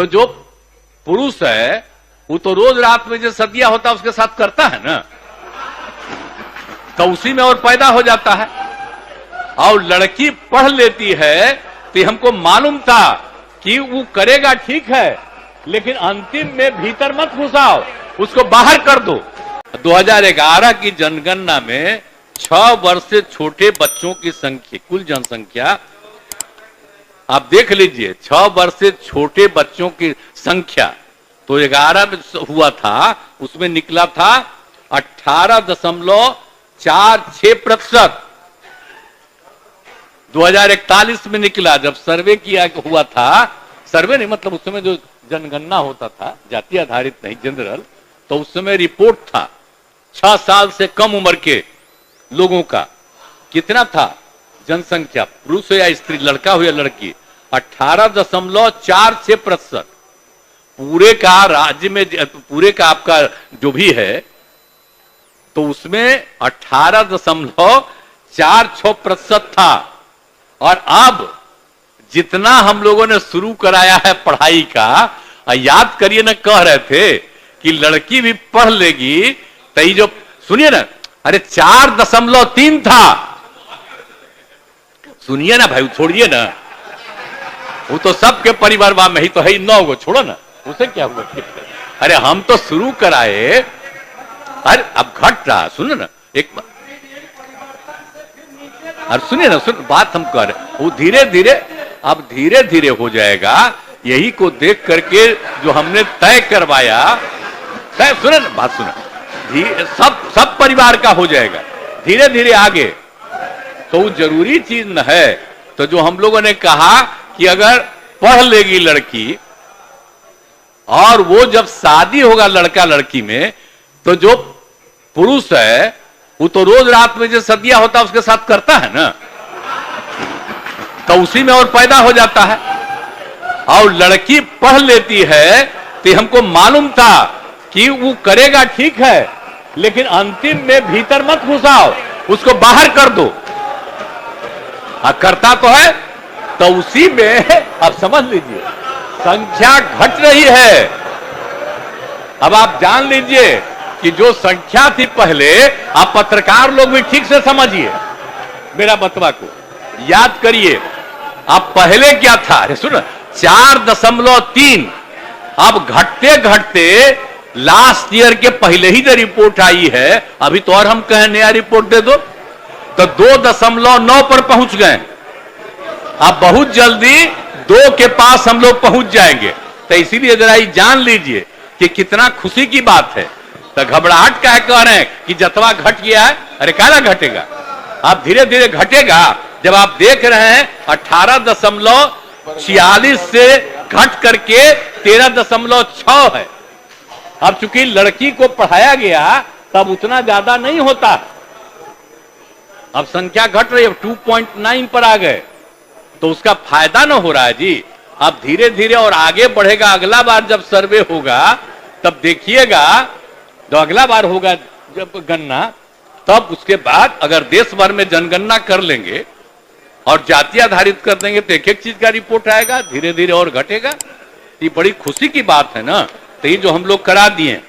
तो जो पुरुष है वो तो रोज रात में जो सदिया होता है उसके साथ करता है ना, तो उसी में और पैदा हो जाता है। और लड़की पढ़ लेती है तो हमको मालूम था कि वो करेगा ठीक है, लेकिन अंतिम में भीतर मत घुसाओ, उसको बाहर कर दो। 2011 की जनगणना में 6 वर्ष से छोटे बच्चों की संख्या, कुल जनसंख्या आप देख लीजिए, 6 वर्ष से छोटे बच्चों की संख्या तो 11 में हुआ था, उसमें निकला था 18.46%। 2041 में निकला, जब सर्वे किया हुआ था, सर्वे नहीं मतलब उस समय जो जनगणना होता था, जाति आधारित नहीं जनरल, तो उस समय रिपोर्ट था 6 साल से कम उम्र के लोगों का कितना था जनसंख्या, पुरुष हो या स्त्री, लड़का हो या लड़की, 18.46%। पूरे का राज्य में, पूरे का आपका जो भी है, तो उसमें 18.46% था। और अब जितना हम लोगों ने शुरू कराया है पढ़ाई का, याद करिए ना, कह रहे थे कि लड़की भी पढ़ लेगी तो जो, सुनिए ना, अरे 4.3 था, सुनिए ना भाई, छोड़िए ना, वो तो सबके परिवार में ही तो है, 9 गो, छोड़ो ना, उसे क्या हुआ। अरे हम तो शुरू कराए, अरे अब घट रहा, सुनो ना एक बार, अरे सुनिए ना, सुन बात हम कर रहे, वो धीरे धीरे, अब धीरे धीरे हो जाएगा। यही को देख करके जो हमने तय करवाया, तय, सुने ना बात, सुना, सब परिवार का हो जाएगा धीरे धीरे आगे, तो वो जरूरी चीज न है। तो जो हम लोगों ने कहा कि अगर पढ़ लेगी लड़की और वो जब शादी होगा लड़का लड़की में, तो जो पुरुष है वो तो रोज रात में जो सदिया होता है उसके साथ करता है ना, तो उसी में और पैदा हो जाता है। और लड़की पढ़ लेती है तो हमको मालूम था कि वो करेगा ठीक है, लेकिन अंतिम में भीतर मत घुसाओ, उसको बाहर कर दो। करता तो है, तो उसी में अब समझ लीजिए संख्या घट रही है। अब आप जान लीजिए कि जो संख्या थी पहले, आप पत्रकार लोग भी ठीक से समझिए मेरा बतवा को, याद करिए। अब पहले क्या था, अरे सुनो, 4.3, अब घटते घटते लास्ट ईयर के पहले ही जो रिपोर्ट आई है, अभी तो और हम कहें नया रिपोर्ट दे दो, तो 2.9 पर पहुंच गए। अब बहुत जल्दी 2 के पास हम लोग पहुंच जाएंगे। तो इसीलिए जरा ये जान लीजिए कि कितना खुशी की बात है। तो घबराहट क्या कह रहे हैं कि जतवा घट गया है, अरे काला घटेगा, अब धीरे धीरे घटेगा। जब आप देख रहे हैं 18.46 से घट करके 13.6 है। अब चूंकि लड़की को पढ़ाया गया तब उतना ज्यादा नहीं होता, अब संख्या घट रही है, 2.9 पर आ गए, तो उसका फायदा ना हो रहा है जी। अब धीरे धीरे और आगे बढ़ेगा। अगला बार जब सर्वे होगा तब देखिएगा, जो अगला बार होगा जब गणना, तब उसके बाद अगर देश भर में जनगणना कर लेंगे और जाति आधारित कर देंगे तो एक एक चीज का रिपोर्ट आएगा, धीरे धीरे और घटेगा। ये बड़ी खुशी की बात है ना। तो ये जो हम लोग करा दिए